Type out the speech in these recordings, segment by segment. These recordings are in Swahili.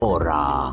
ora.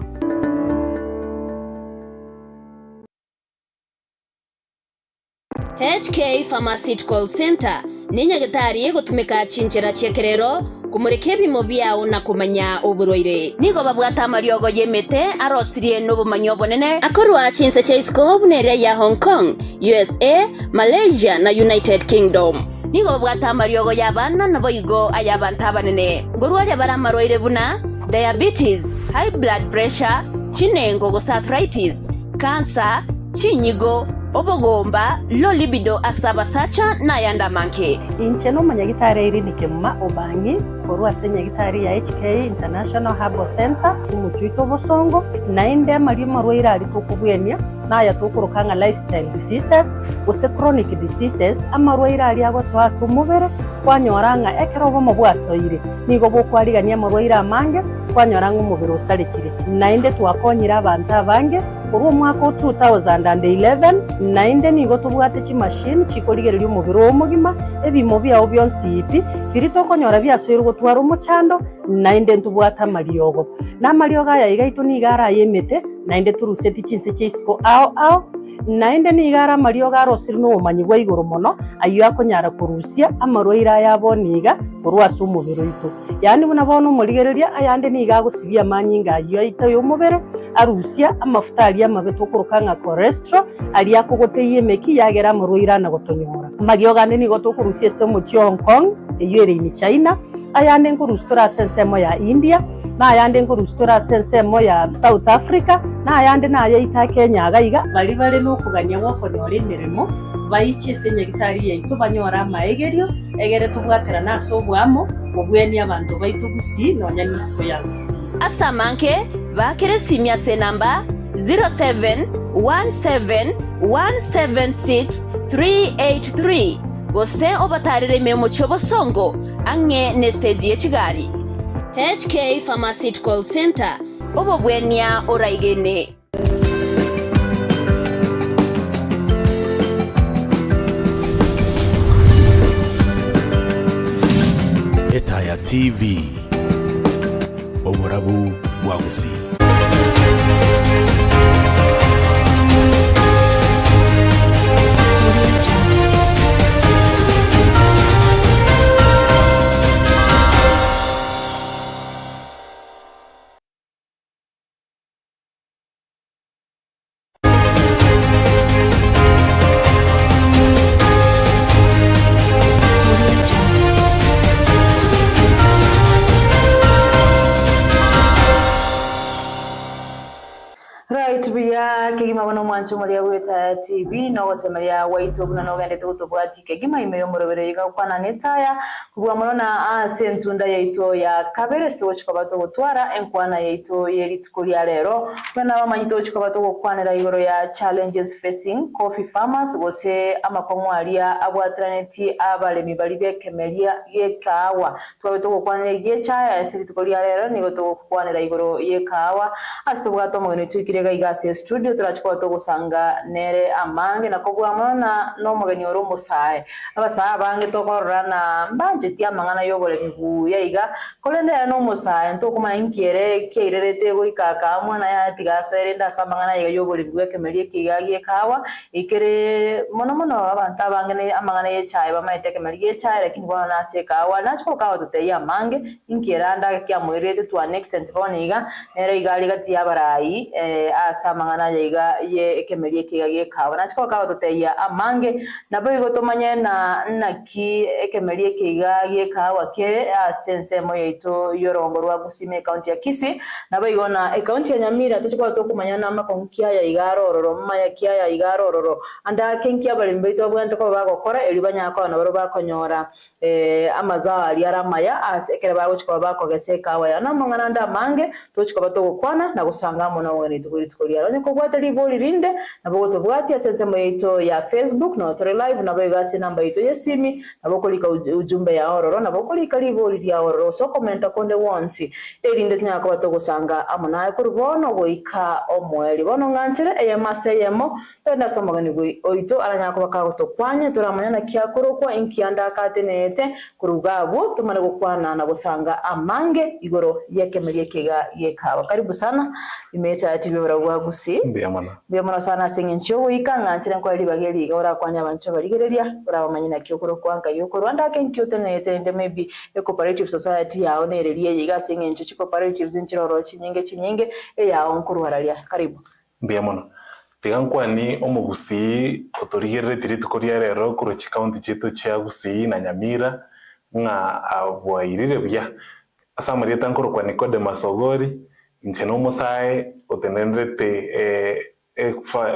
HK Pharmaceutical Center ninya gitari gutumika chinjira ciekerero kumurika ebimo biao na kumanya uburwaire nigo babwata mariogo yemete arosirie n'ubumanyi obunene akorwa chinse cia isiko bunere ya Hong Kong, USA, Malaysia na United Kingdom. Nigo babwata mariogo y'abana nabo igo ay'abantu abanene ngorwaria bara marwaire buna diabetes, high blood pressure, chinengo go arthritis, cancer, chinyigo, obogomba, low libido asaba sacha na yanda manke. Incheno manyagitari iri nikema obangi korwa senyagitari ya HK International Herbal Center sumuchuito bosongo na inde marimo rwira ari tukubwenia na ya tukurukanga lifestyle diseases use chronic diseases amarwaira ari agoswasu umubere kwanyoranga ekerobo mubwasoire nigo bokwarigania marwaira amange kwanyoranga umubere usalikire na inde twakonyira abantu abange kurwo mwaka 2011 na inde nigo tubwate chi machine chikorigereria umubere omugima ebimo byao byonsi ipi birito konyora byasoire gutwara umuchando na inde ntubwata mariogo na mariogo aya igaitu ni gara yemete na inde turuseti chinse cheisiko ao na inde ni gara mariogo arosiri no umanyi bwa igoro mono ayo akonyara kurusia amarwaira yaboniga kurwasa umubere itu yani buna bono murigereria ayande ni gagusibia manyinga ayo itayo umubere arusia amafuta ali amabeto kurukanga cholesterol ali akogoteye meki yagera marwaira na gotonyora mariogo ande ni gotokurusia semo chi Hong Kong eyere ni China ayande nkurustora sensemo ya India na ayande nkurustora sensemo ya South Africa na ayande na ayita Kenya agaiga bali no kuganya wako ni ori mirimo baichi senyagitari yaitu banyora maegerio egere tubwatera naso bwamo obweni abantu baitu gusi nonya nisiko ya gusi asamanke bakere simya se namba 0717176383 gose obatarire memo chobosongo ange nesteji echigari. HK Pharmaceutical Center obobwenia oraigene. Etaya TV Oborabu Wagusi. Right, biya kigima bano mwanchu muri Etaya TV no gosemeria waitu buna no gende tutubwati kigima imeyo murobere yiga kwana netaya kubwa murona sentunda yaito ya kabere sto chikobato gutwara enkwana yaito yeri tukuria rero bana bamanyito chikobato gukwanira igoro ya challenges facing coffee farmers gose amakomwaria abwatraneti abalemi bali bekemeria yekawa twabeto gukwanira yecha esiri tukuria rero nigo tukwanira igoro yekawa astubwato mugene tukire igase studio turachikwa to gusanga nere amange na kogwa mona no mugeni oro musae abasa bange to korana mbanje tia mangana yobole bigu yaiga kolendera no musae nto kuma inkiere kirerete go ikaka mwana ya tigasere nda samangana yobole bigu kemerie kigagie kawa ikere mono abantu abange ne amangana ye chai bamaite kemerie chai lakini bwana nase kawa nachiko kawa tuteye amange inkiera nda kya mwirete to next centroniga nere igali gati yabarai asamangana yiga ye kemerie kigagie kawa nachiko kawa tuteya amange nabo igotomanye na ki kemerie kigagie kawa ke sense moyito yorongorwa gusime county ya Kisii nabo igona county ya Nyamira tuchiko tokumanya na makonkia ya igarororo maya kia ya igarororo anda kenkia bali mbito bwante ko bagokora elibanya ko na baro bakonyora amazao ali aramaya asekere bago chiko bako gese kawa ya namangana nda mange tuchiko batogokwana na gusanga mona woni libori tukoria onye ko gwata libori rinde nabo tubwati asensemo yeito ya Facebook no tore live nabo igasi namba yeito yesimi nabo kolika ujumbe ya ororo nabo kolika libori ya ororo so komenta konde once erinde nyako batogosanga amona kurubono goika omweli bono nganchire eyamase yemo tona somogani gwi oito aranyako bakagotokwanya turamanya na kiakoro kwa inkianda katenete kurugabo tumane gukwana na gusanga amange igoro yekemerie kega yekawa karibu sana imeta TV baragwa gusi mbiyamana sana singencho wika nganchire kwa libageri gora kwanya bancho barigereria urabamanya na kiokoro kwanga yoko Rwanda kenkyutenete nde maybe a cooperative society ya onererie yiga singencho cooperatives inchiroro chinyinge ya onkuru hararia karibu mbiyamana tigankwa ni omugusi otorigere tiritukoria rero kurochi county chetu cha Gusii na Nyamira nga abwairire bya asamari tankoro kwa Nicodemus Ogori incheno mosae otenendete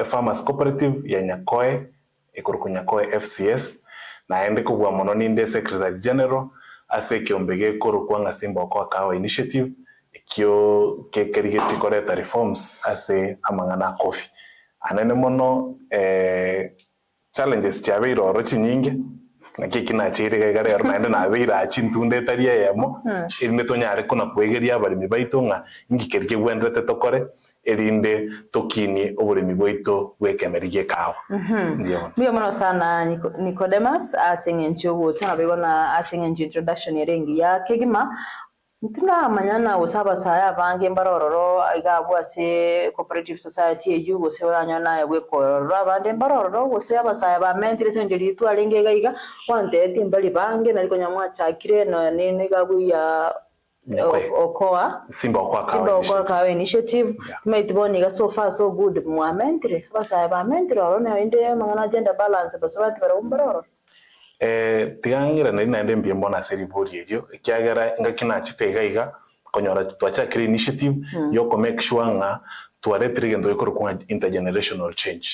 farmers cooperative ya Nyakoe ekuruku Nyakoe FCS na ende kubwa mono ninde secretary general ase kiombege kuruku nga simba kwa kawa initiative kyo kekerigeti koreta reforms ase amangana coffee anene mono challenges chabiro orochi nyingi nakiki na chire gare armande na beira chintunde taria yemo irinde tonyare kuna kwegeria abarimi baito nga ingikerike gwendete tokore erinde tokini oburimi boito bwekemerige kawa ndiyo mono sana Nicodemus asengencho gutana bibona asengencho introduction yerengi ya kegima Ntina manyana usaba saya bange mbarororo igabwa se cooperative society eju gose oranyana yagwe kororo abande mbarororo gose abasaya ba mentre senjeri tu alenge gaiga wante timbali bange naliko nyamwa chakire no nene gabwe ya okoa simba okwa kawa initiative tumaitiboni ga so far so good mu mentre abasaya ba mentre orone inde mangana gender balance basabati barombaroro tigangira nari nande mbiyembona seribori erio kyagera ngakina chitega konyora twachakire initiative yo make sure nga tuaretrige ndo yokoro kwa intergenerational change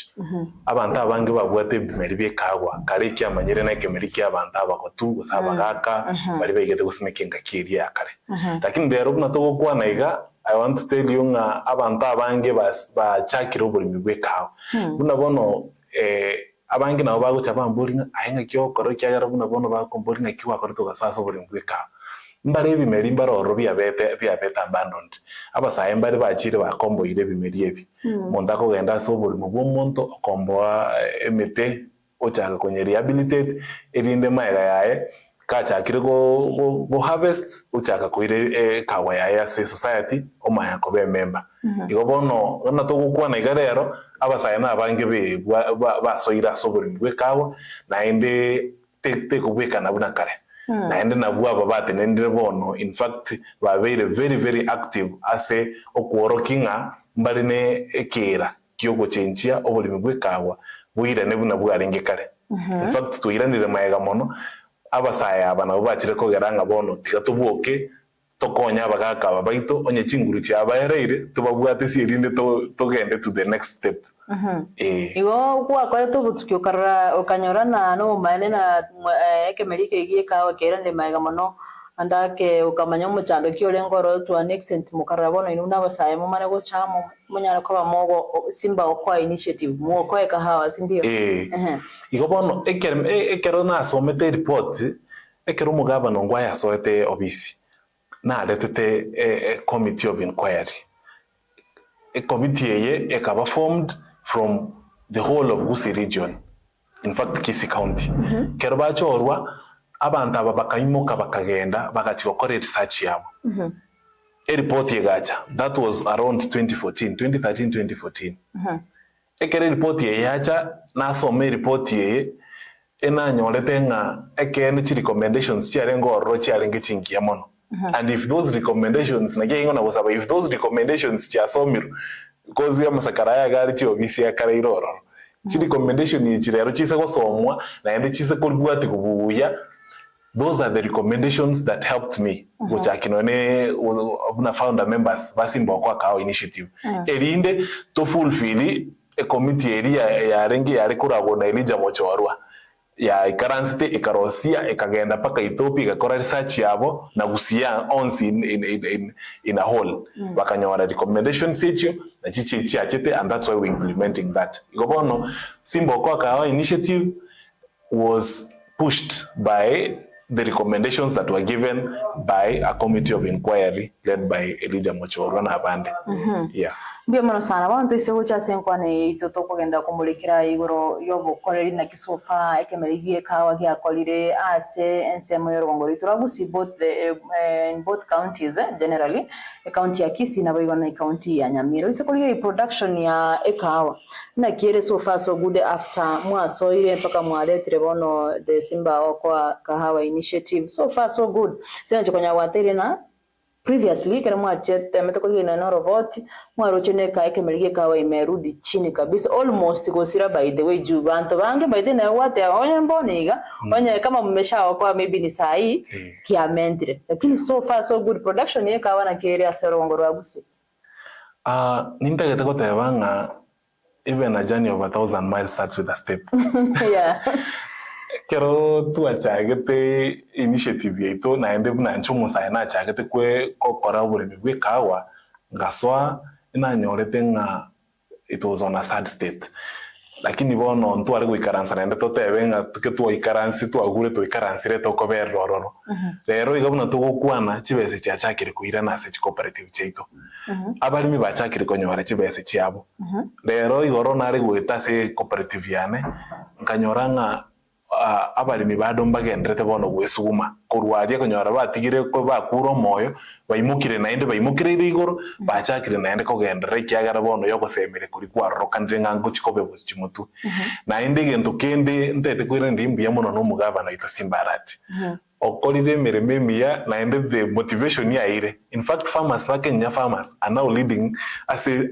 abantu abange babwate bimeri byekagwa kare kyamanyire na kemeri ky'abantu abakotu gusaba gaka bari begete gusimekinga kiria yakare lakini rero kunatogo kwa naiga I want to tell you nga abantu abange bachakire oburimi bwekagwa bunabono abangi nabo bagucha bamburinga ahenga kyo koro kyagara bunabono bakomboringa kiwa koro tugasasa buri mbweka mbare bimeri mbaroro byabete abandoned abasaye mbare bachire bakomboire bimeri ebi monda ko genda so buri mu bw'omuntu okomboa emete ochaka konye rehabilitate erinde maega yae kachakire go harvest uchaka koire kawa yae as society omaya ko be member igobono ona togukwa na igarero abasaye na bange be basoira soburi mbwekawa na ende te kubweka na buna kare na ende na bwa babate nende bono in fact ba very very active ase okuorokinga mbarine ekera kyoko chenchia obuli mbwekawa buira ne buna bwarenge kare in fact tuiranire maega mono abasaye abana bachire ko geranga bono tigatubwoke tokonya abagaka babaito onye chinguru cyabayereire tubabwate sirinde togende to the next step igo kwa kwa tubutukyo karra okanyorana no mane na ekemerike igie kawa kerande maiga mono andake ukamanya umuchando kyolengoro to an extent mukarabona inuna basaye mu mane go chamo munyara ko bamogo simba okwa initiative mu okwa kahawa sindio igo bono ekero na somete report ekero mugaba no ngwa yasoete obisi na letete committee of inquiry a committee eye ekaba formed from the whole of Gusii region, in fact Kisii County. Kero bachorwa abantu abakaimoka bakagenda bakachikora research yabo. A report yegacha that was around 2013-2014. Ekere report yegacha na some report ye ena nyolete nga ekene chi recommendations chi arengo oro chi arenge chingia mono. And if those recommendations if those recommendations chi asomiru because ya masakaraya gari chi obisi ya kare iroro chi recommendation ni chi rero chi se gosomwa na ende chi se kulbwati kubuya. Those are the recommendations that helped me which akinone una founder members basimba kwa kawa initiative erinde to fulfill a committee area ya rengi ya rekurabo na elija mochorwa ya ikaranzite ikarosia ikagenda paka Ethiopia ikakora research yabo na gusia onsi in a whole bakanyora recommendations echo na chichi achete, and that's why we're implementing that. Igobono Simba kwa Kahawa initiative was pushed by the recommendations that were given by a committee of inquiry led by Elijah Mochoro na Abande. Yeah. Mbia mono sana wantu iseho cha senkwane itoto kugenda kumulikira igoro yobo koreri na kisofa ekemerigie kawa gya kolire ase ensemo yorongo ituragusi in both counties generally county ya Kisii na Boigo na county ya Nyamira isekolige production ya ekawa na kiere so far so good after mwaso ile mpaka mwaletire bono the Simba kwa Kahawa initiative so far so good sema chokonya watere na previously kama mwachete metokolige na norobot mwarochene ekemerigie kawa imerudi chini kabisa almost gosira by the way juu bantu bange by the na wate onye mboniga onye kama mmeshao kwa maybe ni sahi kiamendire lakini so far so good production ye kawa na kere aserongo rwagusi nintagete kotebanga even a journey of 1,000 miles starts with a step. Yeah. Kero tuachagete initiative yetu na ende buna nchumu sana achagete kwe kokora bulimi bwe kawa ngaswa ina nyorete nga it was on a sad state, lakini bono ntu ari gwikaransa na ende totebenga tuketu ikaransi tu agure tu ikaransire to koberororo rero igabuna tugukwana chibese cyachakire kuira na se cooperative cheito abalimi bachakire konyora chibese cyabo rero igoro nari gwita se cooperative yane nkanyoranga abalimi badomba gendrete bono gwesuguma kurwaria konyora batigire ko bakuro moyo bayimukire naende bayimukire igoro bachakire naende ko gendere kyagara bono yogosemere kuri kwaroroka ndengango chikobe buchimutu naende gento kende ntete kwira ndimbiya mono no mugaba na ito Simbarati okolide merememia naende the motivation ya ire. In fact farmers Kenya farmers are now leading ase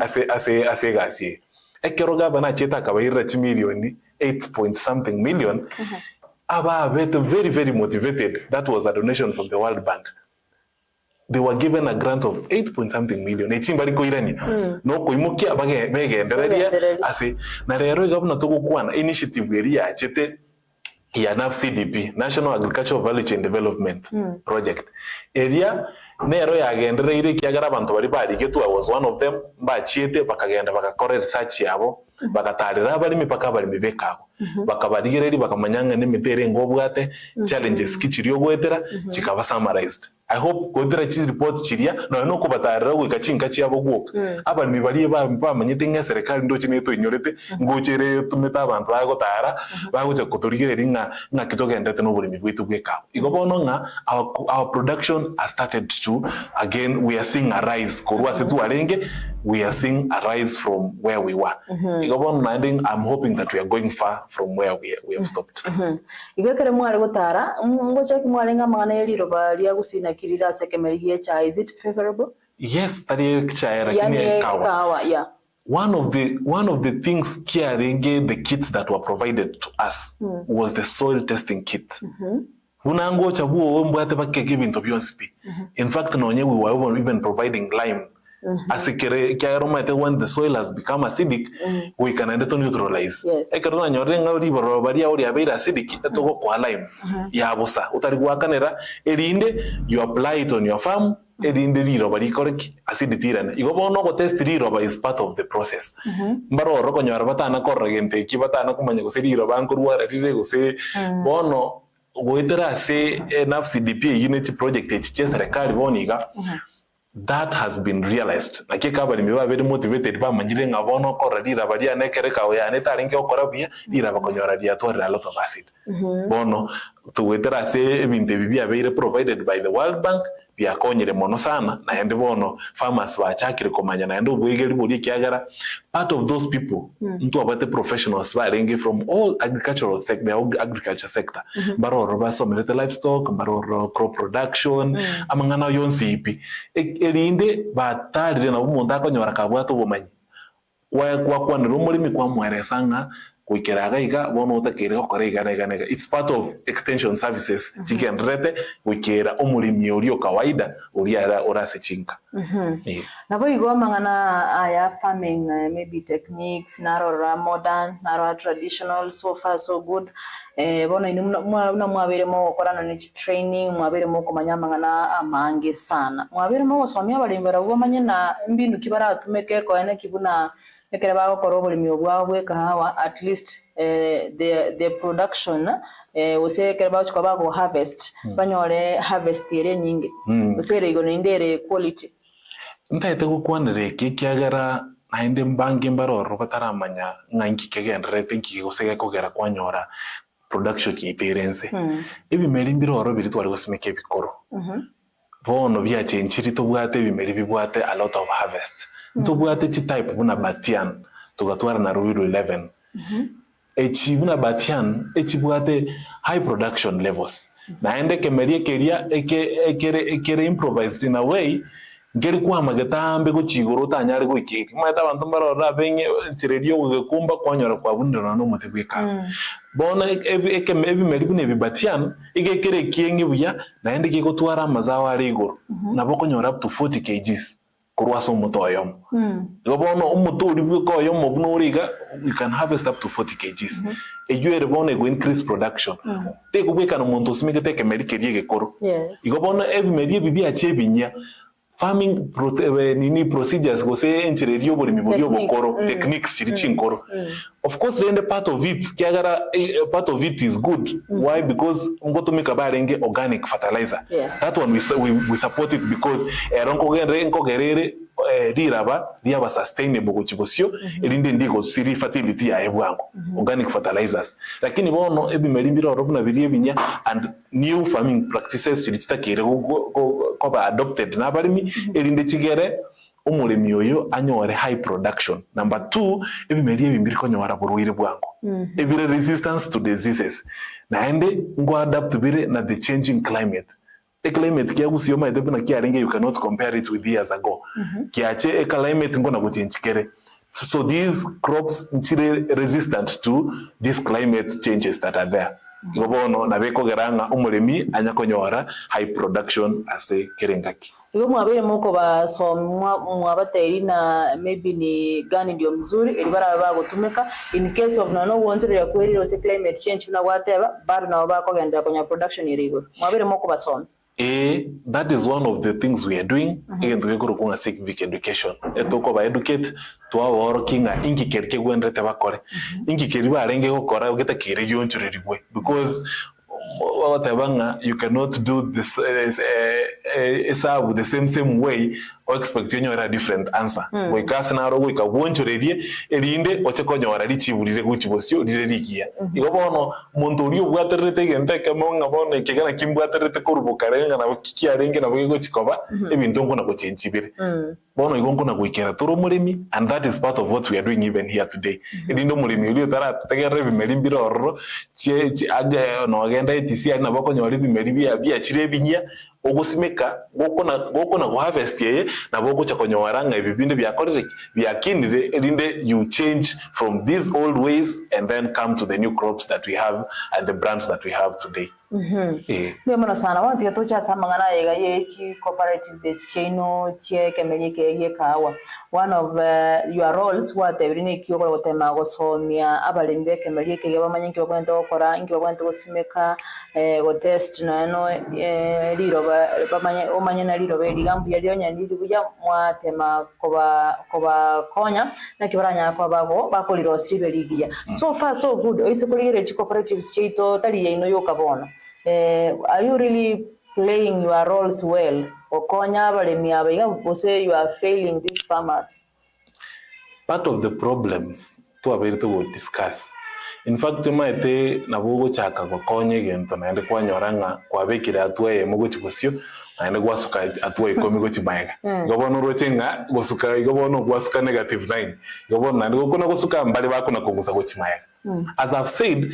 gasi ekeroga bana cheta kabaira chimilioni 8 million. Aba very very motivated. That was a donation from the World Bank. They were given a grant of 8 million. Echimbali ko irani no koimukia bage endereria ase na rero igabuna tugukwana initiative area chete ya NAFCDP, National Agricultural Value Chain Development Project area nero yagendera ire kyagara abantu bari barige tu. I was one of them. Bachiete bakagenda bakakora research yabo bakatarira abalimi paka abalimi bekabo bakabarigireri bakamanyanga n'imitere ngobwate challenges kichiriyo gwetera kikaba summarized. I hope gwetera chi report chiria no kubatarira gwikachinga cyabo gwo abalimi bari bamanyite nge serikali ndo chineto inyorete ngochere tumeta abantu bagotara bagoje kuturigireri nga kitogendete no bulimi bwitu bwekabo igobono nga our production has started to again we are seeing a rise korwa setu arenge we are seeing a rise from where we were. I'm hoping that we are going far from where we have stopped. Igekere mwari gutara ngocha kimwarenga mana yeliro bali agusina kirira sekemeriye cha is it favorable? Yes, tari chaera kine kawa. Yeah. One of the things kiarenge the kits that were provided to us was the soil testing kit. Unango chabuo mbwate bakeke bintu byonsipi. In fact we were even providing lime. When the soil has become acidic, we can end to neutralize. Yes. You apply it on your farm. Acidity is part of the process. That has been realized. Nakeka bali miwa very motivated ba manjire ngabono koradira badia nekereka oya netaringe okorabia ira bakonyora dia to a lot of acid. Bono tuwetera se ebinte bibia beire provided by the World Bank bia konyere mono sana na ende bono farmers bachakire komanya na endo bwegeri buri kyagara. Part of those people ntu abate professionals barenge from all agricultural sector baroro basomerete livestock baroro crop production amangana yonsi ipi elinde batarire na bumuntu akonyora kabwato bumanyi kwa nirumulimi kwa mweresanga kuikeraga iga bono utakere okore it's part of extension services chikenrete kuikera omulimi uri kawaida uri ara orase chinka Nabo igoma ngana aya farming maybe techniques narora modern narora traditional, so far so good. Bona inu na mwabere mo korana ni training, mwabere mo kumanya mangana amange sana, mwabere mo gusomya barimbara gomanye na mbindu kibara tumeke ko ene kibuna ekere bago korobo limyo bwawe kahawa, at least the production ose ekere bago chikoba go harvest banyore harvest ere nyingi usere igo ndere quality ntaite gukwanire kikiagara nainde mbange mbaroro bataramanya nganki kegendere thinki gusege kugera kwanyora production kiperense ebimeri mbiroro biri twari gusimeke bikoro bono bya chenchiri to bwate bimeri bibwate a lot of harvest to bwate chi type buna batian tugatwara na ruiro 11 echi buna batian echi bwate high production levels nainde kemerie keria ekere improvised in a way ngeri kwa magatambe go chigoro tanyari go ikiri maita abantu barora benye chirerio gukumba kwanyora kwa bundiro no mutebweka bona ebimeri bune bibatian igekere kiengi buya naende gigotwara amazao ari igoro nabo konyora up to 40 kgs kurwaso mutoyom gobono umutori bwikoyo mobunuriga you can harvest up to 40 kgs ejuere bona go increase production te kubweka no muntu simike teke merikerie gekoro igobona ebimeri bibi achebinya farming procedures go say enchirerio bori miborio bokoro techniques chirichinkoro of course the part of it kiagara part of it is good why because ngoto make abarenge organic fertilizer that one we support it because nkogerere riraba liaba sustainable gochibosio erinde ndigo siri fertility ya ebwango organic fertilizers lakini bono ebimeri mbiro robuna biri binya and new farming practices chirichitakire ko ba adopted na barimi erinde chigere umuremi oyo anyore high production. Number 2, ebimeri ebimbiri konyora buruire bwango ebire resistance to diseases naende ngo adapt bire na the changing climate. A climate kiagusiyo maite buna kiarenge you cannot compare it with years ago. Kiache climate ngona guchenchikere. So these crops nchire resistant to these climate changes that are there. Gobono na beko geranga umuremi anyakonyora high production as a kerengaki. Igo mwabere muko baso mwabateri na maybe ni gani ndio mzuri elibara bagotumeka in case of no wonzure ya kweli ose climate change na whatever bado na bako genda konya production irigo mwabere muko baso that is one of the things we are doing again to go kunga civic education etoko ba educate to our kinga ingi kerke gwendete bakore ingi keri barenge gukora ugeta kire yonchurerigwe because whatever you cannot do this with the same way or expect a different answer. We cast na rogo ikabonchorerie erinde ochekonyora richiburire guchibosio rirerigia. Igobono montorio bwaterete gente kamonga bone kigana kimbwaterete korubukarenga na kikiarenge na bwego chikoba ebintu ngo na kuchenchibire. Bono igongo na kuikera toro murimi and that is part of what we are doing even here today. Edindo murimi uri tara tegere bimerimbiro orro che aga no agenda etisi na bakonyora bimeri bia chirebinya ogusimeka goko na harvest ye na boko chakonywaranga ibibinde byakorere byakinire erinde you change from these old ways and then come to the new crops that we have and the brands that we have today. Ndio maana sana watu yatocha samangana yega yechi cooperative this chaino che kemelike ye kawa one of your roles what everything kiyoko gotema gosomia abalembe kemelike ye bamanyike bakwenda gukora ingi bakwenda gusimeka go test no liro bamanye omanye na liro be ligambu ya lyonya ndiri buya mwatema koba konya na kibaranya kwa bago bakoliro sibe ligia so far so good oisekolire chi cooperatives cheito tali yino yokabona. Are you really playing your roles well? Okonya balemi abayiga bose you are failing these farmers. Part of the problems to abiri to discuss. In fact maite nabugo chaka gokonye gento naende kwanyoranga kwabekira atwaye mugo chibosio naende gwasuka atwaye komigo chibaga. Gobono rochenga gosuka gobono gwasuka negative 9. Gobono naende gokona gosuka mbali bako na kugusa gochimaga. As I've said,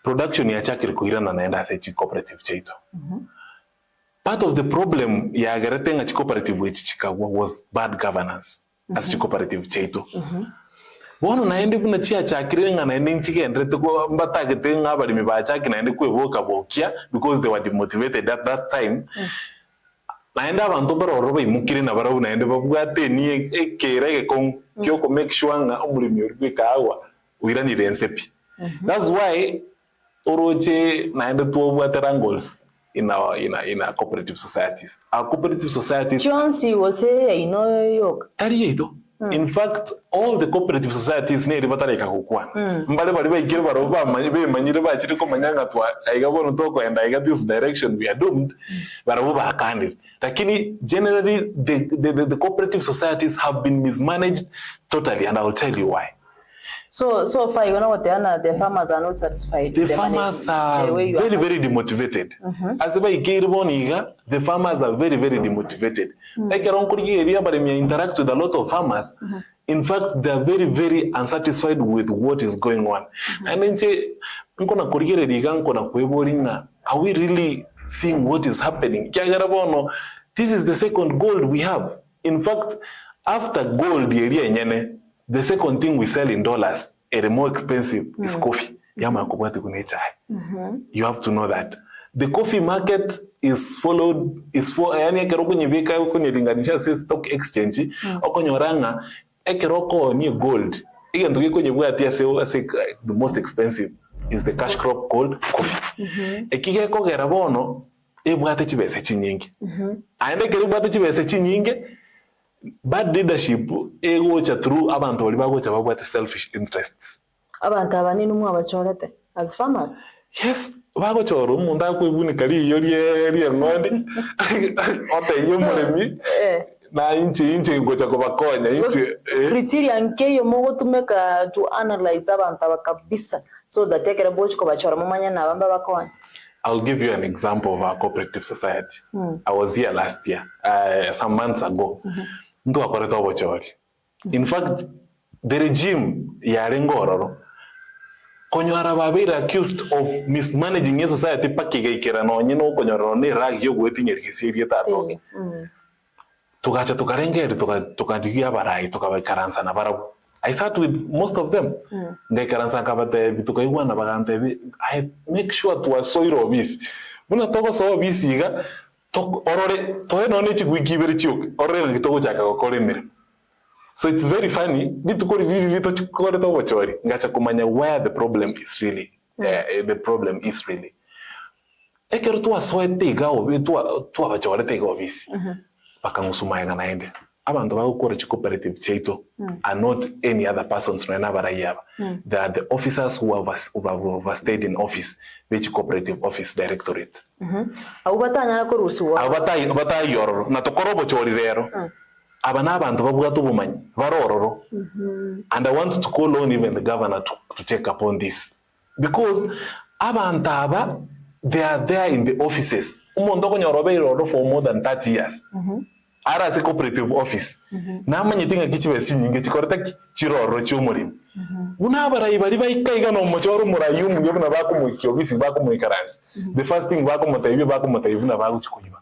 production ya chakiri kuirana naenda ase chi cooperative cheito. Part of the problem ya garetenga chi cooperative wechichika was bad governance as chi cooperative cheito. Bono naende kuna chia chakiri nga naende nchike ndrete ko mbatagete nga bali miba chaki naende kuevoka bokia because they were demotivated at that time. naenda abantu baroro bayimukire na barabu naende babwate ni ekerege kon kyo make sure nga omulimi uri kawa wiranire ensepi. That's why oroche naende tuobwatera goals in our cooperative societies. Our cooperative societies Chonsi wose ino tarieto. In fact, all the cooperative societies ne ribatareka kukwana. Mbale bali bayikire baroba manyire bachiri ko manyanga twa aigabono toko and I got this direction we are doomed. Baroba hakandi. Lakini generally the cooperative societies have been mismanaged totally, and I will tell you why. So far, you know what the farmers are not satisfied. The farmers are very demotivated. As the farmers are very demotivated. Like around area, but I interact with a lot of farmers. In fact, they are very unsatisfied with what is going on. And then say, are we really seeing what is happening? This is the second gold we have. In fact, after gold, the second thing we sell in dollars, and the more expensive, is coffee. You have to know that. The coffee market is followed, stock exchange, gold. The most expensive is the cash crop called coffee. Bad leadership egocha through abantu bali bagocha babwate selfish interests. Abantu abanini mu abachorete as farmers. Yes, bagochoro umuntu akwibuni kali iyo rie ng'onde ote yomulemi na inchi gocha ko bakonya inchi criteria nkeyo mogo tumeka to analyze abantu bakabisa so that take boch ko bachora mumanya na bamba bakonya. I'll give you an example of our cooperative society. I was here last year, some months ago. In fact, the regime yarengororo konyora babira accused of mismanaging a society pakigekera no nyino konyora ne rag yo gwetinye kisiri tatoke. Tukacha tukarengere tukadigia barai tukabakaransa na barabu. I sat with most of them. I make sure to a soil of this. When I talk so busy, so it's very funny. Where the problem is really. The problem is really. Abantu bakora cooperative cheito are not any other persons no na barayaba. They are the officers who have stayed in office, which cooperative office directorate. Abatanya ko rusuwa. Abatai yororo na tokorobo chori rero. Abana abantu babuga tubumanyi barororo. And I want to call on even the governor to take upon this, because abantaba they are there in the offices. Umondo ko nyorobe roro for more than 30 years. Ara se cooperative office. Na manyitinga kichibesi nyinge chikoreta chiroro cy'umurimo. Unabara ibari bayikaiga no mochoro murayumu yobuna bako mu office bako mu ikaransi. The first thing bako mutayibi na bako chikuyiba.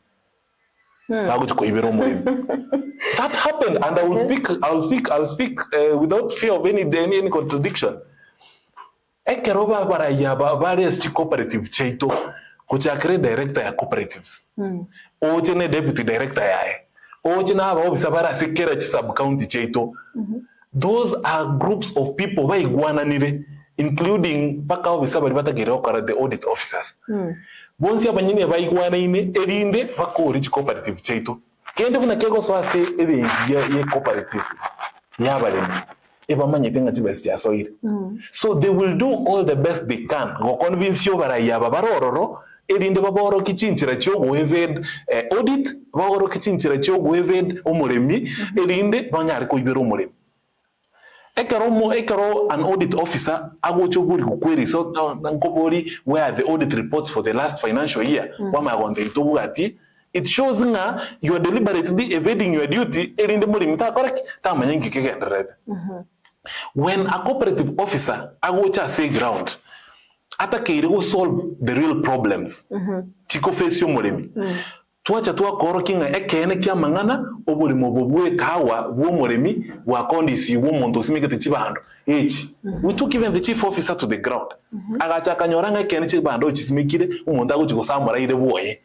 Bako chikuyibera umurimo. That happened, and I will speak without fear of any contradiction. Ekeroba barayaba various cooperative cheito kuchakre director ya cooperatives. Ochene deputy director yae. Sub-county cheito. Those are groups of people including the audit officers. Bonsi abanyine erinde cooperative cheito. Kende kuna kego so ase ye cooperative. So they will do all the best they can. Go convince you barororo. Erinde baboro kichinchira cyo guheved audit baboro kichinchira cyo guheved umuremi erinde banyari ko ibero umuremi ekaro an audit officer agocho buri kukweri so nkobori where the audit reports for the last financial year wama gonde itubugati it shows nga you are deliberately evading your duty erinde muremi ta correct ta manyengi kegenderede. When a cooperative officer agocha say ground atake will solve the real problems. Chiko face umurimi. Tuacha tuwa korokinga ekene kia mangana obulimo bobwe kawa wo murimi wa kondisi wo mondo simike chibando. We took even the chief officer to the ground. Agacha kanyoranga ekene chibando chisimikire umonda go chiko samura ire boye.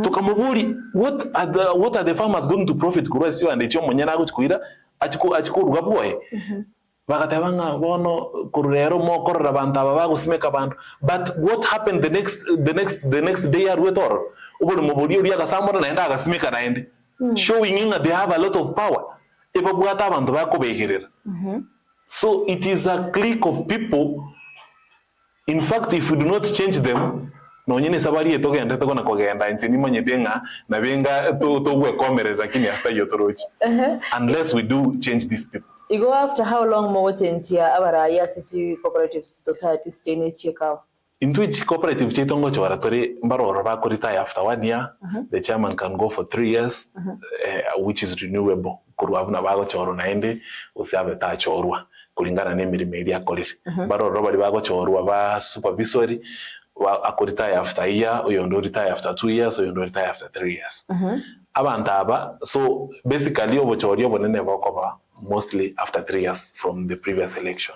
tukamuburi what are the farmers going to profit kurwa sio ande cyo munyana gukwira achikuruga boye bagatabanga bono kurero mo korora abantu aba gusimeka abantu. But what happened the next day arwetor ubuli muburi uri agasamura naenda agasimeka naende showing that they have a lot of power eba bwata abantu bakobegerera. So it is a clique of people. In fact, if we do not change them, no nyine sabari etogenda tokona kogenda nchini manyedenga na benga to gwe komere lakini hasta yotorochi. Unless we do change these people. You go after how long more tentia abara yasisi cooperative society stay check out. Into each cooperative chetongo chora tori mbaro ba ko retire after 1 year. The chairman can go for 3 years, which is renewable. Kuruabuna bago choro naende usiabe ta chorwa kulingana n'emirimo iri akorera. Mbaro bari bago chorwa ba supervisory retire after a year, or you retire after 2 years, or you retire after 3 years. Abantaba, so basically, mostly after 3 years from the previous election.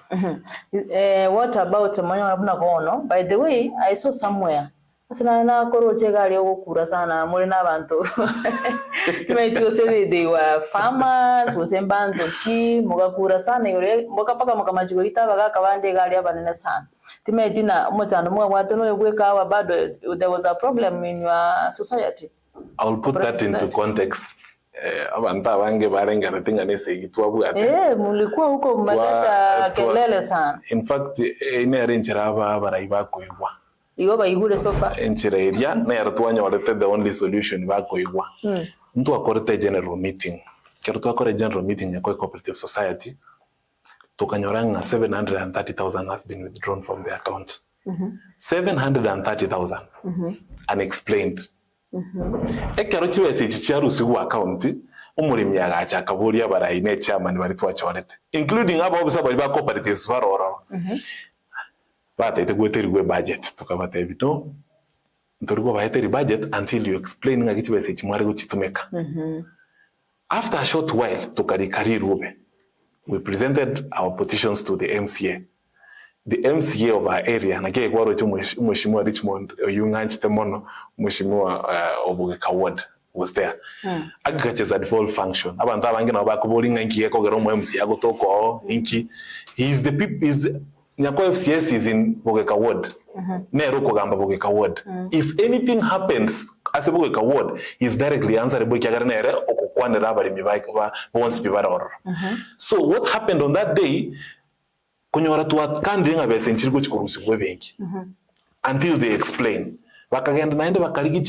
What about by the way, I saw somewhere. Na koro chegali okukura sana muri nabantu. They were farmers, wasembantu ki mugakura sana yore mukapaka mukamajiko itaba gakabande gali abanene sana. Timetina umutano mwa watu no yegweka wa bado there was a problem in your society. I will put that into context. Abantu abange barenga natinga nese gitwabu ate. Mulikuwa huko mmaleta kelele sana. In fact ine arrangeera aba baraiba kuigwa. Iyo bayigure sofa enchireria na yartwanya warete the only solution bakoigwa. Mtu akorete general meeting. Kertu akore general meeting ya cooperative society. Tukanyoranga 730,000 has been withdrawn from the account. 730,000 unexplained. Ekero chiwese chicharu sigu account umurimi yagacha kaburi abarayi ne chairman bari twachorete including abo obisa bari ba cooperatives baroro. Bate gwe budget tukabata ebito ntoriko baheteri budget until you explain nga kichibese chimware guchitumeka. After a short while tukarikari rube we presented our petitions to the MCA. The MCA of our area nake kwaro mheshimiwa Richmond Oyunganchi Temono mheshimiwa Obugeka Ward was there. Agriculture is a default function. Abantu abange na bakubolinga nki yeko gero mu MCA gotoko inki he's the people is Nyako FCS is in Bogeka Ward. Nero kogamba Bogeka Ward. If anything happens as a Bogeka Ward, he's directly answerable kiagarnere okukwanira abali mibaika once bibara. So what happened on that day? Kunyora tuwakandinga besenchiriko chikurusi kwebenki. Until they explain. Bakagenda naende bakaliki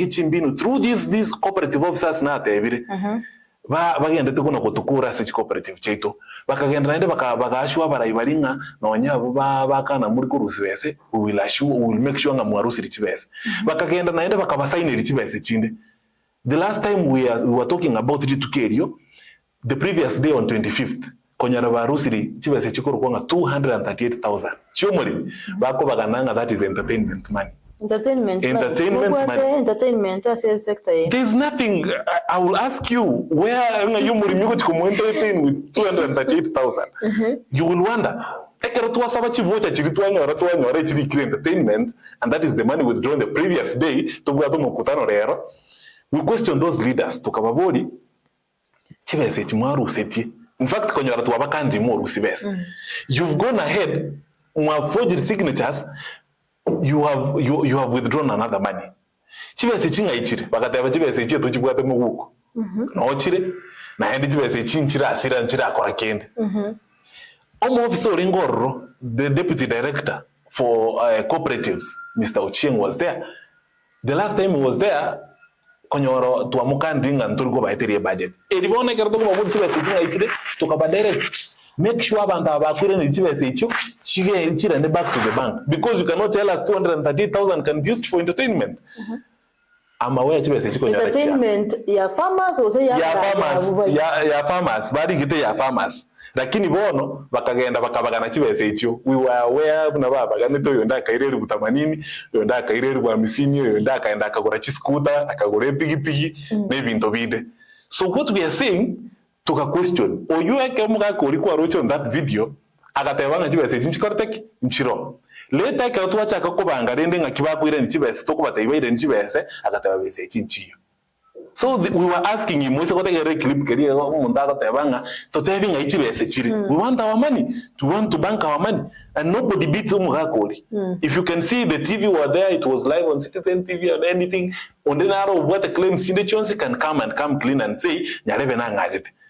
chimbinu through these cooperative officers na atebire. Bagenda tukuna kutukura sechi cooperative cheto. Bakagenda naende bagashwa barayibalinga na wanyabo bakana muri kurusi bese we will make sure nga mwarusi richibese. Bakagenda naende bakabasainira richibese chinde. The last time we were talking about it to Kerio, the previous day on 25th konyara barusiri chibese chikoro kwanga 238,000 chomori bako bagananga that is entertainment money. Entertainment sector. There's nothing. I will ask you where you with 238,000. You will wonder. Entertainment, and that is the money withdrawn the previous day. We question those leaders to Kababodi. In fact, you've gone ahead, forged signatures. You have withdrawn another money. Chibese chinga ichire bakataba chibese ichire tuchibwate muguko. No chire na hendi chibese chinchira asira nchira akora kende. Omo officer Ringoro, the deputy director for cooperatives, Mr. Ochieng was there. The last time he was there, konyoro tuamukandinga nturiko baiterie budget. Eribone kerto ko chibese chinga ichire tukaba direct. Make sure abantu abakwire ni chibese icho chire back to the bank, because you cannot tell us 230,000 can be used for entertainment. I'm aware chibese icho nyara entertainment ya farmers or say ya farmers bari gite ya farmers lakini bono bakagenda bakabagana chibese icho we were aware na baba ganito yonda kaireri butamanini yonda kaireri bwa misini yonda kaenda akagura chiskuta akagura pigipigi n'ebintu bide. So what we are saying toka question oyueke muga koli kwa rocho on that video agatebanga chibese chinchikortek nchiro leta ka tuacha ka kubanga rende ngakibakwire nchibese tokubatayibaire nchibese agataba bese chinchiyo. So we were asking him, we said, clip career, we want our money, to want to bank our money, and nobody beats Umugakori. If you can see the TV were there, it was live on Citizen TV or anything, on the narrow what the claim Sinechonsi can come clean and say,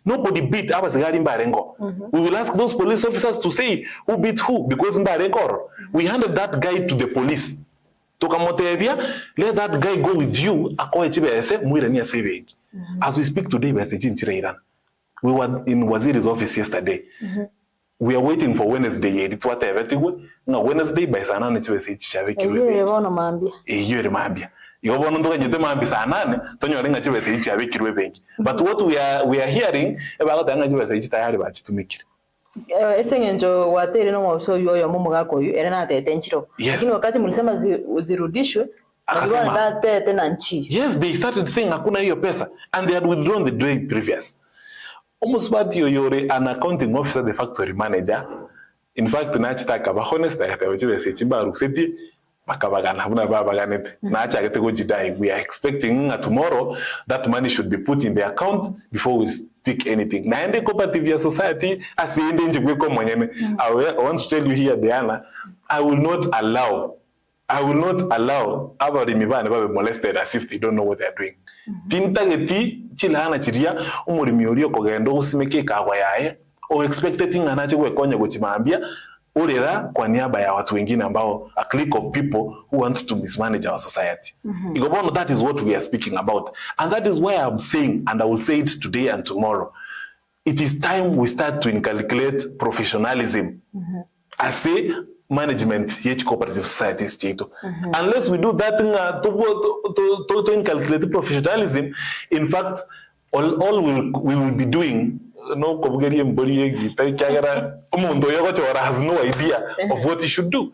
nobody beat Abasagari Mbarengo. We will ask those police officers to say who beat who, because Mbarengo. We handed that guy to the police. Let that guy go with you. As we speak today, we were in Waziri's office yesterday. We are waiting for Wednesday. Wednesday by Sanani. But what we are hearing about to make it. Esengenjo watere no mwaso yoyo mumugako yu era na tetenchiro. Lakini wakati mlisema zirudishwe akasema tete na nchi. Yes, they started saying hakuna hiyo pesa and they had withdrawn the day previous. Almost what yore an accounting officer, the factory manager. In fact nachitaka ba honest ayatawechiwe sechiba rukseti makabagana habuna babaganete. Nacha agetego jidai. We are expecting tomorrow that money should be put in the account before we speak anything. Na ende cooperative society asiende njibweko mwenyene. I want to tell you here, Diana, I will not allow abari mibane babe molested as if they don't know what they are doing. Tintageti chilana chiria umurimi uriyo kogendo usimeke kagwa yae o expected thing anache kwekonya gochimambia urera kwa niaba ya watu wengine ambao a clique of people who want to mismanage our society. Igobono, that is what we are speaking about, and that is why I'm saying, and I will say it today and tomorrow, it is time we start to inculcate professionalism as a management each cooperative societies chito. Unless we do that thing to inculcate professionalism, in fact all we will be doing no kobugeri mbori kagara umuntu yogochora has no idea of what he should do.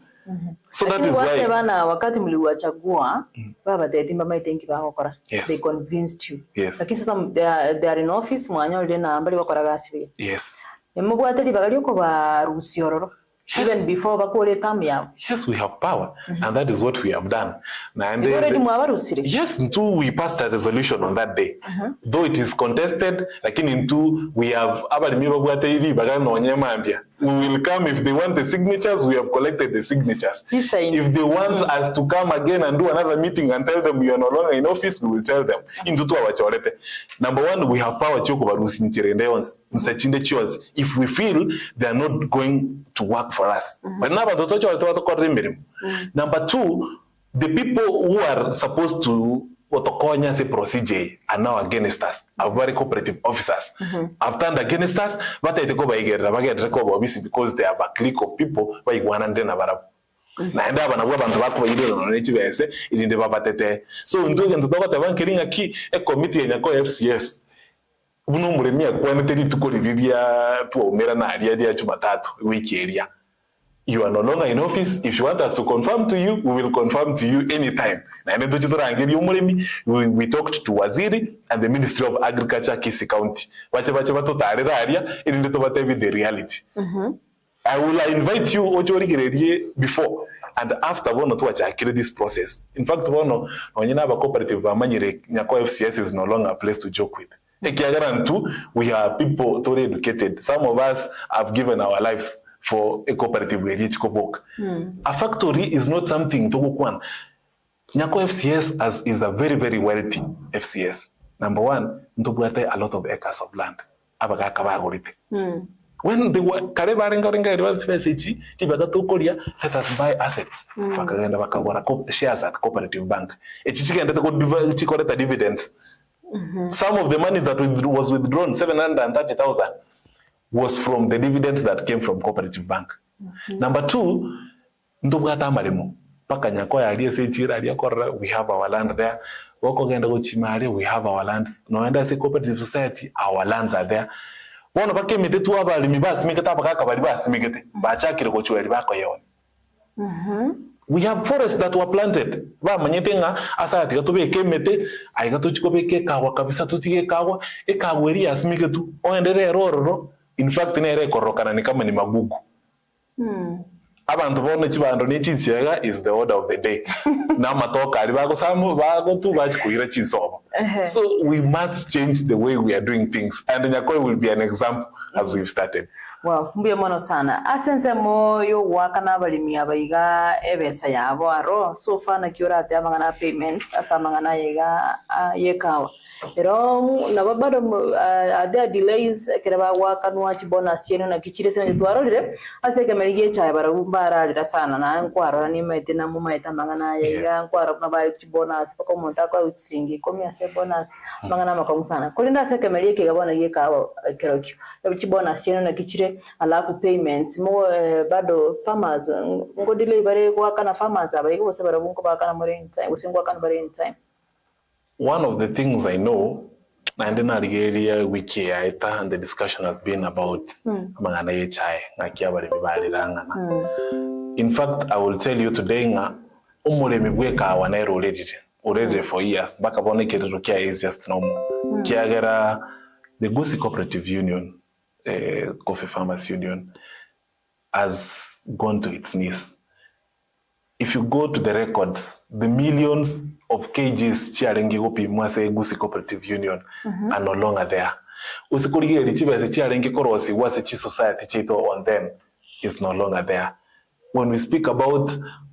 So that is why bana wakati mliwachagua baba tete mama itenki bakora, they convinced you. Lakini sasa they are in office mwanyo lena ambali bakora gasibe. Mubwateli bagali ko barusiororo. Even before bakore time yao. Yes, we have power, and that is what we have done. Yes, until we passed a resolution on that day. Though it is contested, like we have we will come if they want the signatures. We have collected the signatures. If they want us to come again and do another meeting and tell them you are no longer in office, we will tell them. Number one, we have power. If we feel they are not going to work for us. But number two, the people who are supposed to say procedure are now against us. Are very cooperative officers. Have turned against us, but they go by because they have a clique of people by one and then about. So a committee in a FCS. You are no longer in office. If you want us to confirm to you, we will confirm to you anytime. We talked to Waziri and the Ministry of Agriculture, Kisi County. The reality. I will invite you before and after this process. In fact, cooperative FCS is no longer a place to joke with. We are people totally educated. Some of us have given our lives for a cooperative we reach Kobok. A factory is not something to Nyako FCS is a very, very wealthy FCS. Number one, a lot of acres of land. When they were let us buy assets. Shares at Cooperative Bank. Dividends. Some of the money that was withdrawn, 730,000, was from the dividends that came from Cooperative Bank. Number two, we have our land there. We have our lands. No wonder say cooperative society, our lands are there. We have forests that were planted. In fact, abantu bone chibando ni chinsiaga is the order of the day. Na matoka ari bago tu bachikuira chinsobo. So we must change the way we are doing things, and Nyakoi will be an example as we've started. Well, mbiye mono sana. Asenze moyo wakana balimi abaiga ebesa yabo aro so fana kiora ate amangana payments asa mangana yega yekawa. Ero nababado there delays keraba wakanwa bonus yenu na kichire sene twarolire aseke merige cha barabara rira sana na nkwara ni mete na mumaita mangana yega nkwara na ba bonus pako monta kwa utsingi komi ase bonus mangana makongu sana. Kolinda aseke merige gabona yekawa kerokyo. Ebichi bonus yenu na kichire alafu payments mo bado farmers ngodile bare kwa kana farmers abayigo bose barabunko bakana more in time usingwa kana bare in time. One of the things I know, and in our area wiki aita, and the discussion has been about mangana yechai ngakia bare bibali rangana. In fact, I will tell you today nga umule mibweka wanaero already for years back upon kerukia is just normal. Kiagera the Gisoi Cooperative Union, Coffee Farmers Union, has gone to its knees. If you go to the records, the millions of kgs chiarengi gopi mwase Gisoi Cooperative Union are no longer there. Usikurige richiba se chiarengi korosi wase chi society chito on them is no longer there. When we speak about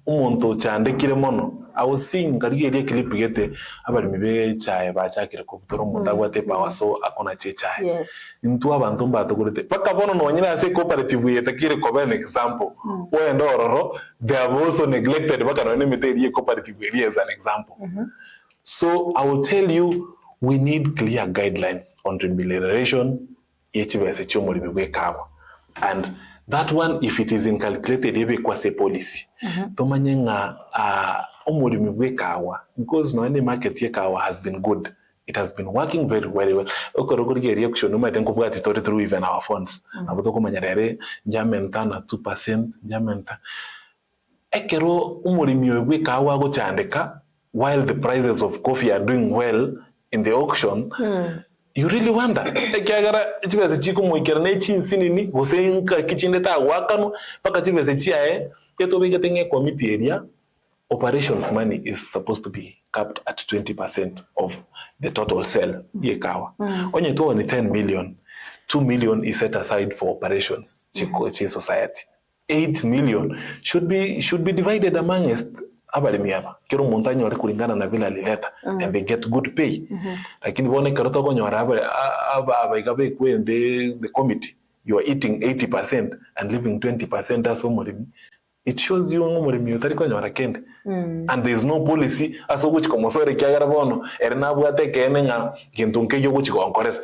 umuntu chandekire mono, I was seeing karige rie clip gete abali mibe chae ba chakire ko butoro munda gwate pa so akona chechae. Yes. Intu abantu mbato kurete. Paka bono no nyina se cooperative yetakire ko an example. When ororo they have also neglected baka no nemete rie cooperative area as an example. So I will tell you we need clear guidelines on remuneration HBS chomoli mibe kawa. And that one, if it is incalculated, ebe kwa se policy. Tomanye nga omulimi bwe kawa, because no any market ye kawa has been good. It has been working very well. Okorogori reaction no maten ko bwati tori through even our funds. Abuto ko manyarere njamenta na 2% njamenta. Ekero omulimi bwe kawa go chandeka while the prices of coffee are doing well in the auction. You really wonder. Ekiagara chibese chiko moikera na chinsini ni gosenka kichindeta wakano paka chibese chiae yeto bige tenge committee area operations money is supposed to be capped at 20% of the total sale yekawa. Onye to ni 10 million. 2 million is set aside for operations chi society. 8 million should be divided amongst abalimi aba kero montagne ore kulingana na vile alileta and they get good pay. Lakini bone karoto ko nyora aba igabe kwende the committee you are eating 80% and leaving 20% as omulimi. It shows you omulimi utari ko nyora kende and there is no policy aso guchi komosore kyagara bono erina bwate kene nga gintunke yo guchi konkorera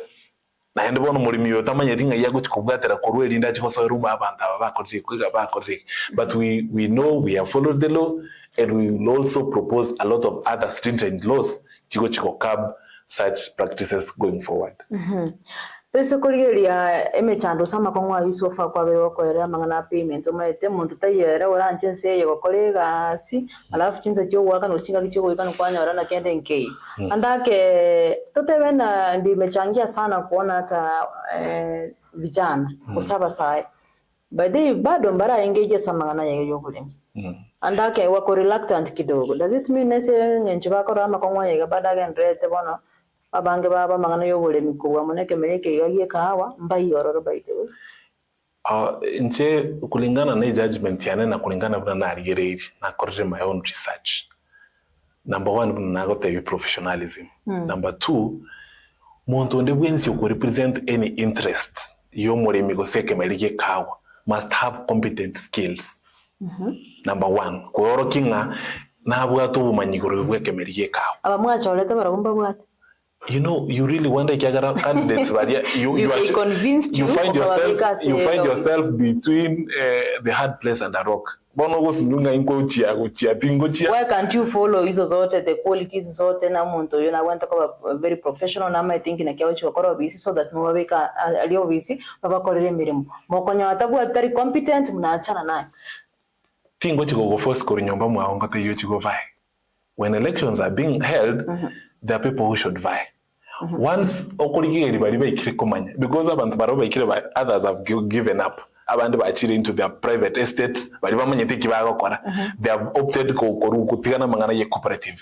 na hende bono mulimi yotamanye tinga ya guchi kubwatera korweli ndachi koso ruba abantu abakoriki but we know we have followed the law. And we will also propose a lot of other stringent laws to curb such practices going forward. Pesa kurigeria emechando sama kongwa yusofa kwa bewa kwa era mangana payments omete muntu tayera ora nchense yego kolega si alafu chinza cyo waka no singa cyo wika no kwanya ora na kende nkei andake totebena ndi mechangia sana kuona hata vijana kusaba sai baadhi bado mbara engage sama ngana yego kulemi andake wako reluctant kidogo. Does it mean nese nyenchi bako rama kongwa yega badaga ndrete bono abange baba mangana yogole mikuwa moneke meleke yagie kahawa mbai yororo baitewe. Nche kulingana na judgment yane na kulingana na arigereiri na korre my own research. Number 1 na gote professionalism. Number 2 muntu onde bwensi ko represent any interest yo more migoseke meleke kahawa must have competent skills. Number 1 ko kinga na bwato bumanyigoro bweke meleke kahawa Abamwacha olete baragomba bwate. You know, you really wonder kiagara candidates you are convinced you find yourself between the hard place and a rock. Bono go sinunga inko chia tingo chia. Why can't you follow hizo zote the qualities zote na muntu you know wanta kwa very professional na I think na kiawo chikoro bisi so that mwabeka alio bisi babakorere mirimo. Mokonya atabu atari competent mnaachana naye. Tingo chiko go force ko nyomba mwaonga te yo chiko vai. When elections are being held, there are people who should vie. Once okurigeri bari bayikire komanya because abantu baroba ikire others have given up. abandi bachire into their private estates bali bamanyete kibagokora they have opted kutigana mangana ye cooperative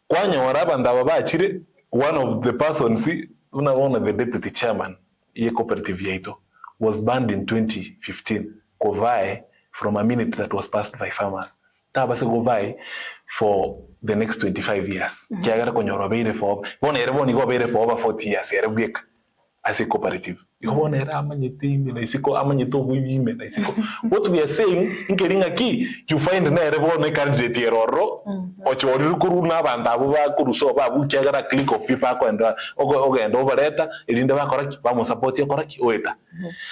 kwanya waraba ndaba bachire one of the persons one of the deputy chairman ye cooperative yaito was banned in 2015 kovai from a minute that was passed by farmers tabase kovai for the next 25 years kiagara konyoro beire for bona ereboni go beire for over 40 years erebweka as a cooperative bona era amanyetimi na isiko amanyito buyime na isiko what we are saying ingeringa ki you find na ereboni candidate eroro ochori kuru na bandabo ba kuruso ba bukiagara click of people akwenda ogenda obareta irinde bakora ki ba mu support yakora ki oeta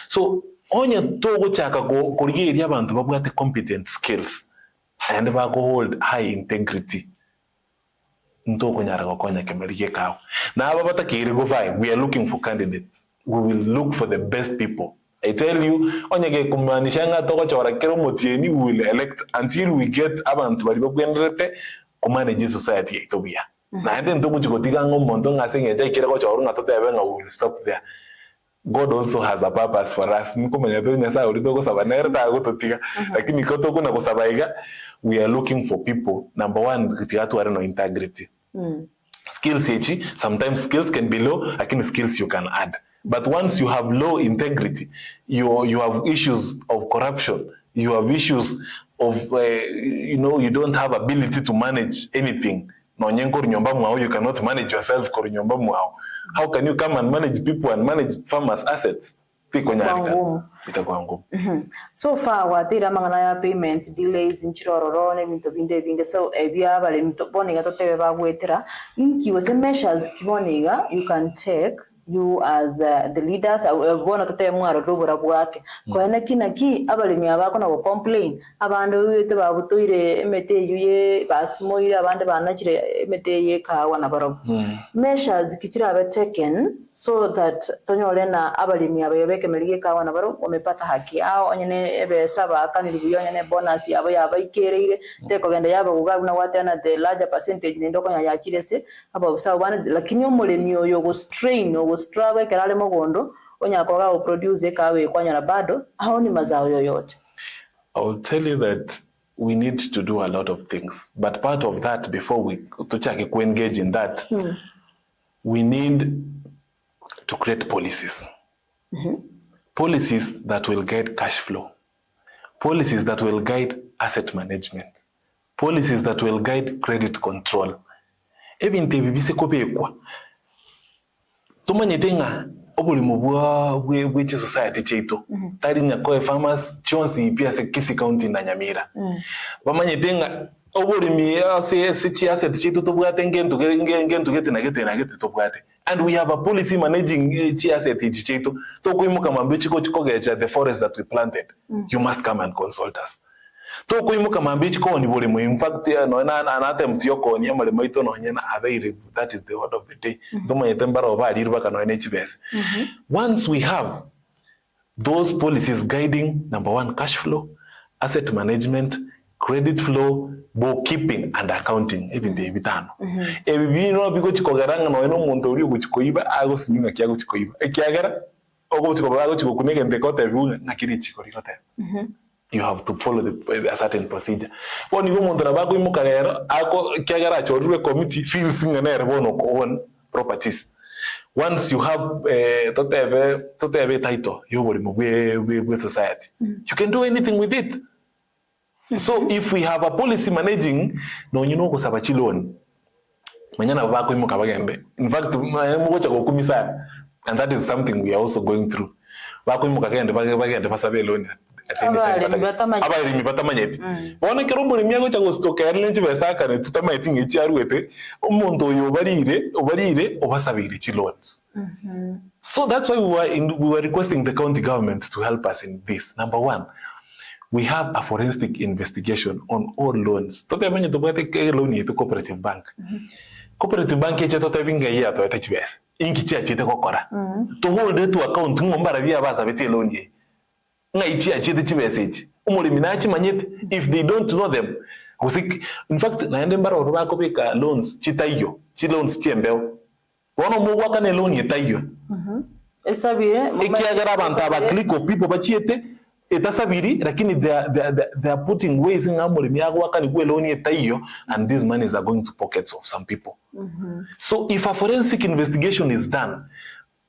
so onya togo chaka kurigiria abantu babwate competent skills and ba hold high integrity ntoko nyara gokonya kemerige kawo na aba batakiri go vai we are looking for candidates we will look for the best people I tell you onyege kumanisha nga toko chora kero motieni we will elect until we get abantu bali bagwenderete kumanage society ya Ethiopia na ende ntoko chikotiga ngomonto ngasengeja ikira ko chora nga totebe nga we will stop there. God also has a purpose for us. Niko manyato nyasa ulitoko sabanera ta gototiga lakini kotoko na kusabaiga we are looking for people number one kitiatu are no integrity skills yechi sometimes skills can be low lakini skills you can add but once you have low integrity you have issues of corruption you have issues of you don't have ability to manage anything no nyengo nyomba mwao you cannot manage yourself ko nyomba mwao how can you come and manage people and manage farmers assets itakuwa ngumu so far watira mangana ya payments delays inchirororo ne bintu binde so ebya bale mitoboniga totebe bagwetera inki wase measures kiboniga you can take you as the leaders bona tote mwaro rubura bwake kwena kinaki abalimi abako na complain abandu wete babutoire emete yuye basmoire abande banakire emete ye kawa na baro measures kichira abe taken so that tonyorena abalimi abayobeke merige kawa na baro wamepata haki yao onyene ebe saba kaniri buyonyene bonus yabo yabaikereire teko genda yabo kugaru na watena the larger percentage ndoko ya kirese abo sawa lakini omulemi oyo go strain strawe kerale mogondo onyakoga o produce kawe kwanya na bado haoni mazao yoyote. I will tell you that we need to do a lot of things, but part of that before we to engage in that we need to create policies policies that will guide cash flow, policies that will guide asset management, policies that will guide credit control. Ebinte bibise kopekwa tumanyetenga obulimo bwe society cheito tari nyako farmers chonsi pia se kisi county na Nyamira bamanyetenga obulimi ase asset cheito to bwate ngento gete na gete to bwate and we have a policy managing asset cheito to kuimuka mambe chiko gecha the forest that we planted you must come and consult us to kuimuka mambe chiko ni bulimo in fact no na attempt yoko ni amale maito no nyena available that is the word of the day ndomo yetembara obali rubaka no NHBS once we have those policies guiding number one cash flow, asset management, credit flow, bookkeeping and accounting ebinde bitano ebibino biko chikogaranga no eno muntu uri guchikoiba ago sinyinga kyago chikoiba ekyagara ogo chikobago chikokunege ndekote biuna nakiri chikorikote you have to follow a certain procedure. When you go to the back, you can go committee feels in an bono own properties. Once you have a title, you will move with society. You can do anything with it. So if we have a policy managing, no, you know, kusabachi loan. In fact, and that is something we are also going through. Abali batamanyeti bona kero muri myago cyago stoka yari nje besaka ne tutamayitinga cyaruwete umuntu obarire obasabire chi loans. So that's why we were requesting the county government to help us in this. Number one, we have a forensic investigation on all loans. Totemanye tobate ke loan yetu cooperative bank. Cooperative bank yetu totebinga ya to HBS. Inki chiachite kokora. To hold it to account ngombara bya baza bete loan ye. Ngaichi achite chimessage umulimi nachi manyete if they don't know them in fact naende mbara orubako beka loans chitaiyo chi loans chiembeo wono mugwa kane loan yetaiyo esabire ikiagara abantu aba click of people bachiete etasabiri lakini they are putting ways in amulimi agwakani gweloni etayo, and these monies are going to pockets of some people. So if a forensic investigation is done,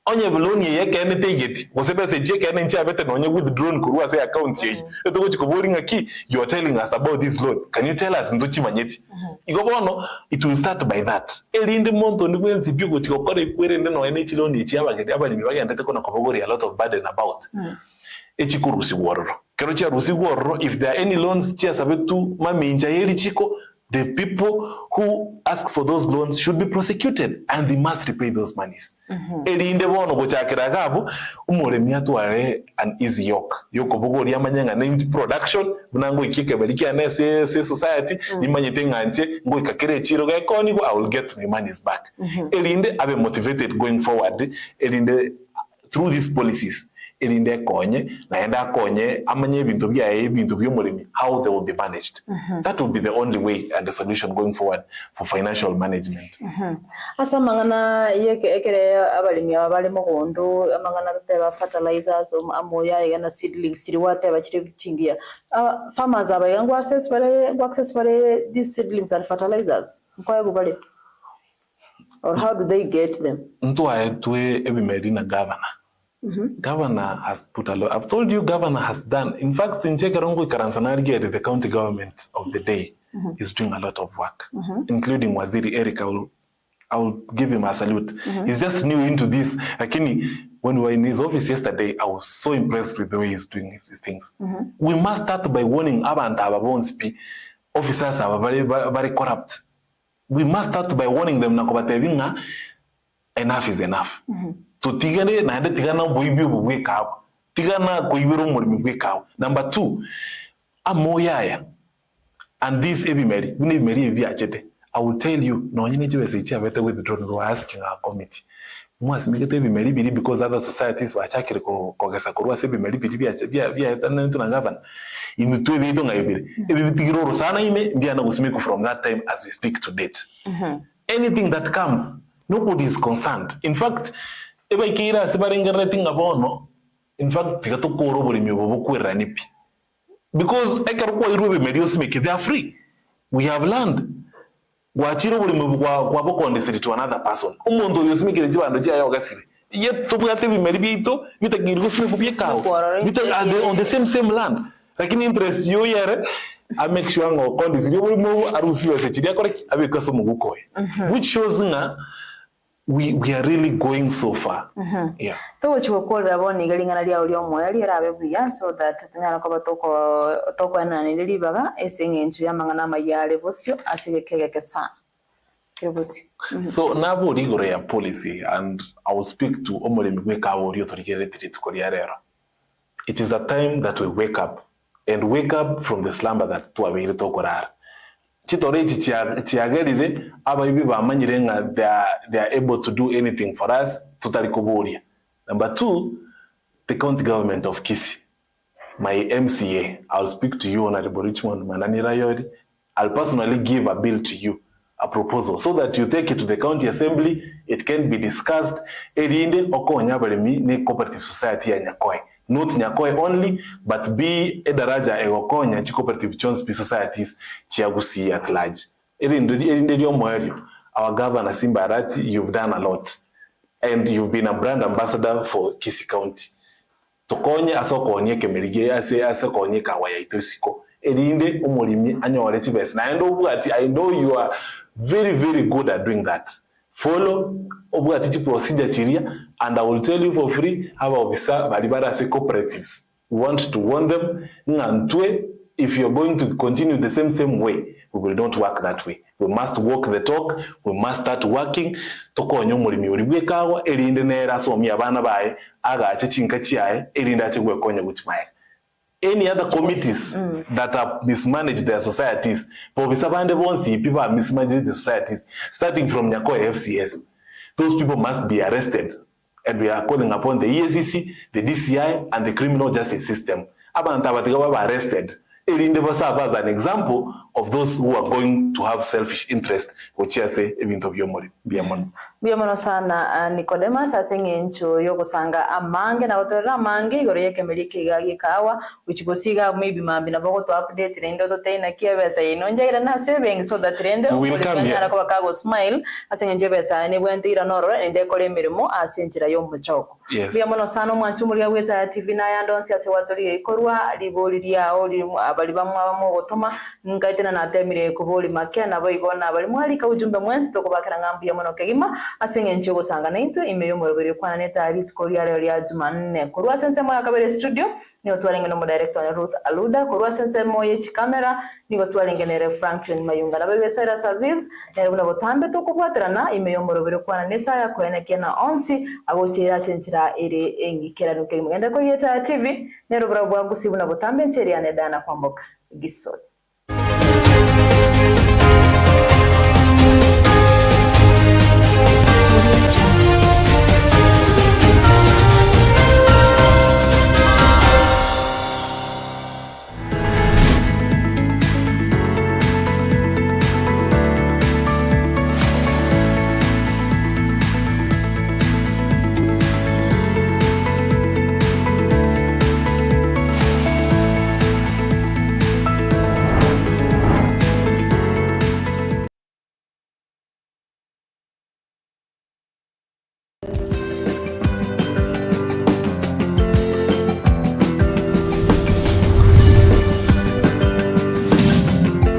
onye beloni yeke ene tegeti osebese cheke ene nchi abete no onye withdrawn kurua say account ye etoko chikoboringa ki, you are telling us about this loan, can you tell us ndochi manyeti igobono, it will start by that. Elinde monto ndi kwenzi byugo chikokore ikwere ndeno ene chiloni echi abagedi abalimi bagenda teko na kobogori a lot of burden about echikurusi wororo kero cha rusi wororo. If there are any loans chia sabetu maminja yeli chiko, the people who ask for those loans should be prosecuted and they must repay those monies. Elinde bono gochakira gabo umuremia tware an easy yoke yoko bogori yamanyanga na production bunango ikike baliki anese society nimanyete nganje ngo ikakere chiro ga ekoni go, I will get my monies back. Elinde abe motivated going forward. Elinde through these policies elinde konye naenda konye amanye ibintu by'umurimi, how they will be managed. That will be the only way and the solution going forward for financial management. Asa mangana yekere abalimi abali mu gondo amangana teba fertilizers amoya yana seedlings tiriwate abachire chingia farmers abayangu access bare these seedlings and fertilizers mkoye bubale, or how do they get them? Ntwa etwe ebimeri na governor. Governor has put a lot. I've told you, governor has done. In fact, in Chekarongo Karansanari, the county government of the day is doing a lot of work, including Waziri Eric. I will give him a salute. He's just new into this. Lakini, when we were in his office yesterday, I was so impressed with the way he's doing these things. We must start by warning Abba officers are very corrupt. We must start by warning them. Enough is enough. To tigane na hande tigana boibi obwe kawo tigana koibero mulimi bwe kawo. Number 2, amoyaya and this ebimeri ebi achete. I will tell you no nyine chibese ichi abete withdrawn. We are asking our committee mwas mikete ebimeri biri because other societies were chakire kogesa kurwa se ebimeri biri bya tanantu na governor imutwe bido ngayibiri ebitigiro sana ime ndiana gusimiku from that time as we speak to date. Anything that comes, nobody is concerned. In fact, eba ikira sebarengerting abono, in fact tikatokoro bulimi obukwera nipi, because ekarukwa irube medios make they are free. We have land wachiro bulimi kwa boko ndisiri to another person umuntu yosimikire jibando jya yogasire yet tubugate bimeri bito bitagirwa sime kubyekawo on the same land, lakini interest yo yere I make sure ngo kondisiri bulimo arusiwe sechiria kore abikaso mugukoye, which shows nga we are really going so far. Yeah. To chukora boni galingana lya oli omoya lya abebuya so that tunyala ko batoko enani libaga esinge entu yamangana mayale bosyo asigekeke sana. So nabo rigore ya policy, and I will speak to omolemi gweka ori otorigerete tukoria rero. It is a time that we wake up from the slumber that tuabire tokorara. Chitore chiagerire abayibi bamanyire nga they are able to do anything for us tutalikoboria. Number 2, the county government of Kisii, my MCA, I'll speak to you, Honorable Richmond Manani Rayori. I'll personally give a bill to you, a proposal, so that you take it to the county assembly. It can be discussed. Erinde oko nyabalemi ni cooperative society ya Nyakoe. Not Nyakoe only, but be edaraja egoko nyanchi cooperative Chonspi societies chiagusi at large. Erinde yomoerio. Our governor Simba Arati, you've done a lot. And you've been a brand ambassador for Kisii County. Tokonye asokonye kemerige asokonye kawaya itosiko. Erinde umolimi anyore chibes. I know you are very, very good at doing that. Follow obuatichi procedure chiria, and I will tell you for free how obisa balibara se cooperatives. We want to warn them ngantwe, if you're going to continue the same way, we will not work that way. We must walk the talk. We must start working. Tokonyo mulimi ulibwe kawa erinde nera somi abana bae aga achinka chiae erinde achigwe konyo gutmaye. Any other committees that have mismanaged their societies, people have mismanaged the societies, starting from Nyakoe FCS. Those people must be arrested. And we are calling upon the EACC, the DCI, and the criminal justice system. Abantu were arrested. Elinde basa as an example of those who are going to have selfish interest uchiase ebintu byomono byomono sana. Nicodemus asinge ncho yokosanga amange na otorera amange igoro yekemerike gikawa uchigosiga maybe mambi na boko to update rendo to tena kiabesa inonjaira na saving so that rendo ulingana ko bakago smile asinge njebesa ne bwentira noro ende kole mirimo asinjira yo muchoko byomono sana mwanchu muri agweta TV na yandonsi ase watori ikorwa liboliria oli abali bamwe abamo gotoma ngaitena na temire kuboli make na boigona bali mwali ka ujumbe mwensi to kubakira ngambu ya mono kegima asinge ncho gosanga naito imeyo morobere kwana neta ritkoria leo ya Jumanne kurwa sense moya kabere studio ni otwalenge no director Ruth Aluda kurwa sense moya chi camera ni otwalenge ne Franklin Mayunga na bebe Sara Saziz na buna botambe to kubwaterana imeyo morobere kwana neta ya kweneke na onsi agochira senchira ere engikera nuke mugenda ko yeta TV ne robra bwa gusibuna botambe nteri ya nedana kwamboka Gisoi.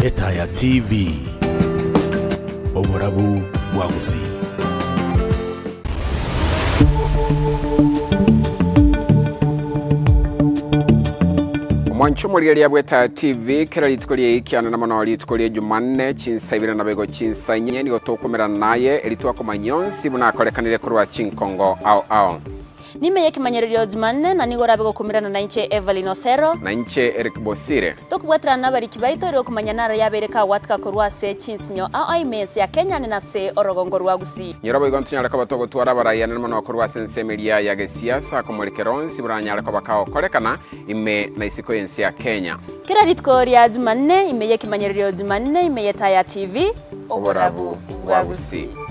Etaya TV Oborabu Wagusi. Mwancho muri ya Etaya TV kera litikolie ikiana na mwana litikolie Jumanne chinsaibira na bego chinsanye ni gotokomera naye elitwa ko manyonsi buna kolekanire kurwa chinkongo au Nime kimanyerero Jumanne na nigora bego kumirana na inche Evelyn Osero na inche Eric Bosire tokubwatira nabari kibaito ro kumanyanara yabereka watka kurwa se chinsinyo aimes ya Kenya na se orogongo rwagusi nyirabo igontunyara kabatogo twara baraya na mwana kurwa sensemelia ya gesiasa komurekeronsi buranyara ko bakao kolekana ime na isiko yensi ya Kenya kera litkoria Jumanne ime kimanyerero Jumanne ime Etaya TV Oborabu Wagusi.